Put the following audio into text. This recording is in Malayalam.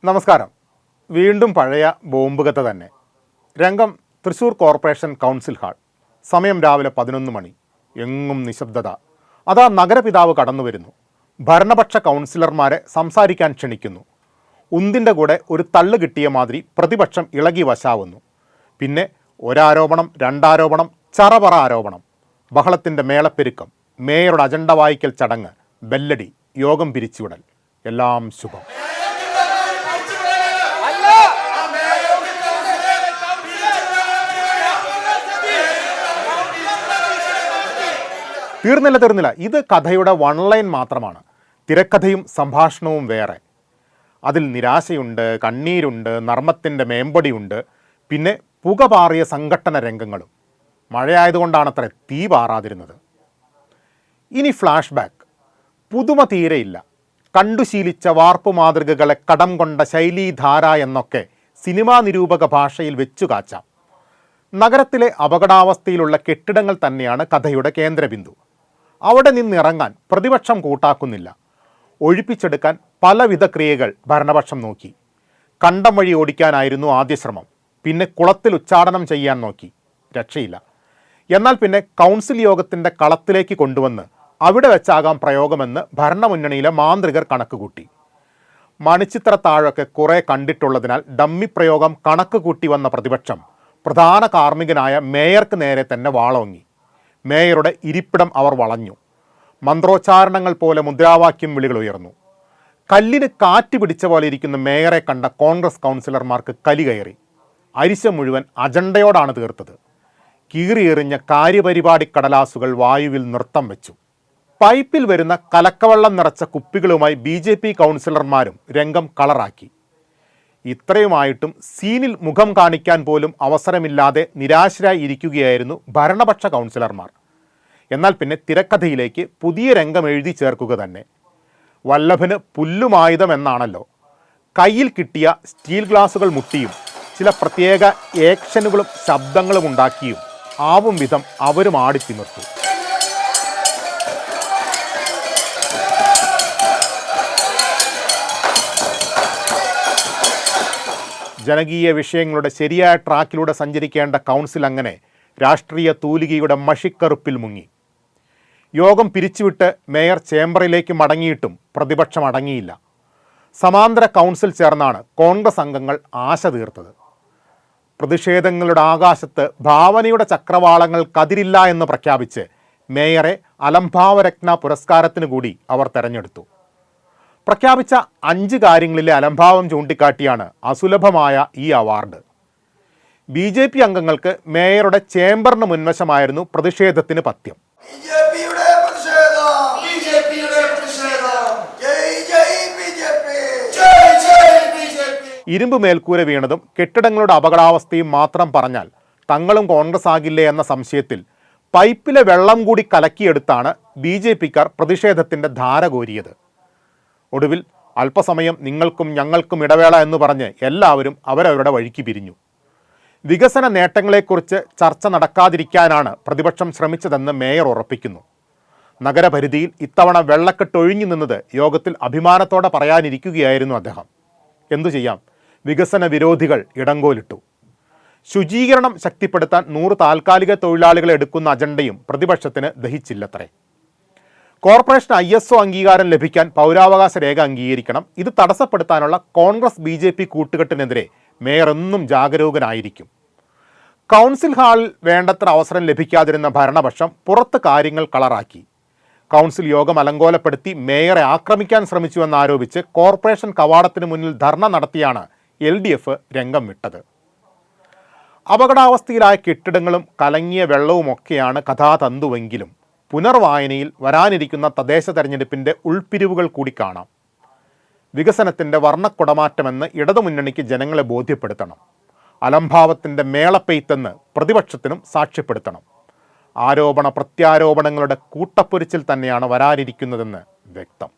നമസ്കാരം. വീണ്ടും പഴയ ബോംബ് കഥ തന്നെ. രംഗം തൃശ്ശൂർ കോർപ്പറേഷൻ കൗൺസിൽ ഹാൾ. സമയം രാവിലെ 11 മണി. എങ്ങും നിശബ്ദത. അതാ നഗരപിതാവ് കടന്നു വരുന്നു. ഭരണപക്ഷ കൗൺസിലർമാരെ സംസാരിക്കാൻ ക്ഷണിക്കുന്നു. ഉന്തിൻ്റെ കൂടെ ഒരു തള്ളു കിട്ടിയ മാതിരി പ്രതിപക്ഷം ഇളകി വശാവുന്നു. പിന്നെ ഒരാരോപണം, രണ്ടാരോപണം, ചറപറ ആരോപണം. ബഹളത്തിൻ്റെ മേളപ്പെരുക്കം. മേയറുടെ അജണ്ട വായിക്കൽ ചടങ്ങ്, ബെല്ലടി, യോഗം പിരിച്ചുവിടൽ. എല്ലാം ശുഭം. തീർന്നില്ല. ഇത് കഥയുടെ വൺ ലൈൻ മാത്രമാണ്. തിരക്കഥയും സംഭാഷണവും വേറെ. അതിൽ നിരാശയുണ്ട്, കണ്ണീരുണ്ട്, നർമ്മത്തിൻ്റെ മേമ്പടിയുണ്ട്, പിന്നെ പുകപാറിയ സംഘട്ടന രംഗങ്ങളും. മഴയായതുകൊണ്ടാണത്ര തീ പാറാതിരുന്നത്. ഇനി ഫ്ലാഷ് ബാക്ക്. പുതുമ തീരെയില്ല. കണ്ടുശീലിച്ച വാർപ്പ് മാതൃകകളെ കടം കൊണ്ട ശൈലീധാര എന്നൊക്കെ സിനിമാ നിരൂപക ഭാഷയിൽ വെച്ചുകാച്ചാം. നഗരത്തിലെ അപകടാവസ്ഥയിലുള്ള കെട്ടിടങ്ങൾ തന്നെയാണ് കഥയുടെ കേന്ദ്രബിന്ദു. അവിടെ നിന്നിറങ്ങാൻ പ്രതിപക്ഷം കൂട്ടാക്കുന്നില്ല. ഒഴിപ്പിച്ചെടുക്കാൻ പലവിധ ക്രിയകൾ ഭരണപക്ഷം നോക്കി. കണ്ടം വഴി ഓടിക്കാനായിരുന്നു ആദ്യ ശ്രമം. പിന്നെ കുളത്തിൽ ഉച്ചാടനം ചെയ്യാൻ നോക്കി. രക്ഷയില്ല. എന്നാൽ പിന്നെ കൗൺസിൽ യോഗത്തിൻ്റെ കളത്തിലേക്ക് കൊണ്ടുവന്ന് അവിടെ വെച്ചാകാം പ്രയോഗമെന്ന് ഭരണമുന്നണിയിലെ മാന്ത്രികർ കണക്കുകൂട്ടി. മണിച്ചിത്ര താഴൊക്കെ കുറേ കണ്ടിട്ടുള്ളതിനാൽ ഡമ്മി പ്രയോഗം കണക്ക് കൂട്ടി വന്ന പ്രതിപക്ഷം പ്രധാന കാർമ്മികനായ മേയർക്ക് നേരെ തന്നെ വാളോങ്ങി. മേയറുടെ ഇരിപ്പിടം അവർ വളഞ്ഞു. മന്ത്രോച്ചാരണങ്ങൾ പോലെ മുദ്രാവാക്യം വിളികൾ ഉയർന്നു. കല്ലിന് കാറ്റ് പിടിച്ച പോലെ ഇരിക്കുന്ന മേയറെ കണ്ട കോൺഗ്രസ് കൗൺസിലർമാർക്ക് കലി കയറി. അരിശ മുഴുവൻ അജണ്ടയോടാണ് തീർത്തത്. കീറിയെറിഞ്ഞ കാര്യപരിപാടി കടലാസുകൾ വായുവിൽ നൃത്തം വെച്ചു. പൈപ്പിൽ വരുന്ന കലക്കവെള്ളം നിറച്ച കുപ്പികളുമായി BJP കൗൺസിലർമാരും രംഗം കളറാക്കി. ഇത്രയുമായിട്ടും സീനിൽ മുഖം കാണിക്കാൻ പോലും അവസരമില്ലാതെ നിരാശരായി ഇരിക്കുകയായിരുന്നു ഭരണപക്ഷ കൗൺസിലർമാർ. എന്നാൽ പിന്നെ തിരക്കഥയിലേക്ക് പുതിയ രംഗം എഴുതി ചേർക്കുക തന്നെ. വല്ലഭന് പുല്ലുമായുധം എന്നാണല്ലോ. കയ്യിൽ കിട്ടിയ സ്റ്റീൽ ഗ്ലാസുകൾ മുട്ടിയും ചില പ്രത്യേക ഏക്ഷനുകളും ശബ്ദങ്ങളും ഉണ്ടാക്കിയും ആവും വിധം അവരും ആടിത്തിമിർത്തു. ജനകീയ വിഷയങ്ങളുടെ ശരിയായ ട്രാക്കിലൂടെ സഞ്ചരിക്കേണ്ട കൗൺസിൽ അങ്ങനെ രാഷ്ട്രീയ തൂലികയുടെ മഷിക്കറുപ്പിൽ മുങ്ങി. യോഗം പിരിച്ചുവിട്ട് മേയർ ചേംബറിലേക്ക് മടങ്ങിയിട്ടും പ്രതിപക്ഷം അടങ്ങിയില്ല. സമാന്തര കൗൺസിൽ ചേർന്നാണ് കോൺഗ്രസ് അംഗങ്ങൾ ആശ തീർത്തത്. പ്രതിഷേധങ്ങളുടെ ആകാശത്ത് ഭാവനയുടെ ചക്രവാളങ്ങൾ കതിരില്ല എന്ന് പ്രഖ്യാപിച്ച് മേയറെ അലംഭാവരത്ന പുരസ്കാരത്തിന് കൂടി അവർ തെരഞ്ഞെടുത്തു. പ്രഖ്യാപിച്ച 5 കാര്യങ്ങളിലെ അലംഭാവം ചൂണ്ടിക്കാട്ടിയാണ് അസുലഭമായ ഈ അവാർഡ്. BJP അംഗങ്ങൾക്ക് മേയറുടെ ചേംബറിന് മുൻവശമായിരുന്നു പ്രതിഷേധത്തിന് പഥ്യം. ഇരുമ്പ് മേൽക്കൂര വീണതും കെട്ടിടങ്ങളുടെ അപകടാവസ്ഥയും മാത്രം പറഞ്ഞാൽ തങ്ങളും കോൺഗ്രസ് ആകില്ലേ എന്ന സംശയത്തിൽ പൈപ്പിലെ വെള്ളം കൂടി കലക്കിയെടുത്താണ് BJPക്കാർ പ്രതിഷേധത്തിൻ്റെ ധാര കോരിയത്. ഒടുവിൽ അല്പസമയം നിങ്ങൾക്കും ഞങ്ങൾക്കും ഇടവേള എന്ന് പറഞ്ഞ് എല്ലാവരും അവരവരുടെ വഴിക്ക് പിരിഞ്ഞു. വികസന നേട്ടങ്ങളെക്കുറിച്ച് ചർച്ച നടക്കാതിരിക്കാനാണ് പ്രതിപക്ഷം ശ്രമിച്ചതെന്ന് മേയർ ഉറപ്പിക്കുന്നു. നഗരപരിധിയിൽ ഇത്തവണ വെള്ളക്കെട്ടൊഴിഞ്ഞു നിന്നത് യോഗത്തിൽ അഭിമാനത്തോടെ പറയാനിരിക്കുകയായിരുന്നു അദ്ദേഹം. എന്തു ചെയ്യാം, വികസന വിരോധികൾ ഇടങ്കോലിട്ടു. ശുചീകരണം ശക്തിപ്പെടുത്താൻ 100 താൽക്കാലിക തൊഴിലാളികളെ എടുക്കുന്ന അജണ്ടയും പ്രതിപക്ഷത്തിന് ദഹിച്ചില്ലത്രേ. കോർപ്പറേഷൻ ISO അംഗീകാരം ലഭിക്കാൻ പൗരാവകാശ രേഖ അംഗീകരിക്കണം. ഇത് തടസ്സപ്പെടുത്താനുള്ള കോൺഗ്രസ് BJP കൂട്ടുകെട്ടിനെതിരെ മേയർ എന്നും ജാഗരൂകനായിരിക്കും. കൗൺസിൽ ഹാളിൽ വേണ്ടത്ര അവസരം ലഭിക്കാതിരുന്ന ഭരണപക്ഷം പുറത്ത് കാര്യങ്ങൾ കളറാക്കി. കൗൺസിൽ യോഗം അലങ്കോലപ്പെടുത്തി മേയറെ ആക്രമിക്കാൻ ശ്രമിച്ചുവെന്നാരോപിച്ച് കോർപ്പറേഷൻ കവാടത്തിന് മുന്നിൽ ധർണ നടത്തിയാണ് LDF രംഗം വിട്ടത്. അപകടാവസ്ഥയിലായ കെട്ടിടങ്ങളും കലങ്ങിയ വെള്ളവുമൊക്കെയാണ് കഥാതന്തുവെങ്കിലും പുനർവായനയിൽ വരാനിരിക്കുന്ന തദ്ദേശ തെരഞ്ഞെടുപ്പിൻ്റെ ഉൾപ്പിരിവുകൾ കൂടി കാണാം. വികസനത്തിൻ്റെ വർണ്ണക്കുടമാറ്റമെന്ന് ഇടതുമുന്നണിക്ക് ജനങ്ങളെ ബോധ്യപ്പെടുത്തണം. അലംഭാവത്തിൻ്റെ മേളപ്പെയ്ത്തെന്ന് പ്രതിപക്ഷത്തിനും സാക്ഷ്യപ്പെടുത്തണം. ആരോപണ പ്രത്യാരോപണങ്ങളുടെ കൂട്ടപ്പൊരിച്ചിൽ തന്നെയാണ് വരാനിരിക്കുന്നതെന്ന് വ്യക്തം.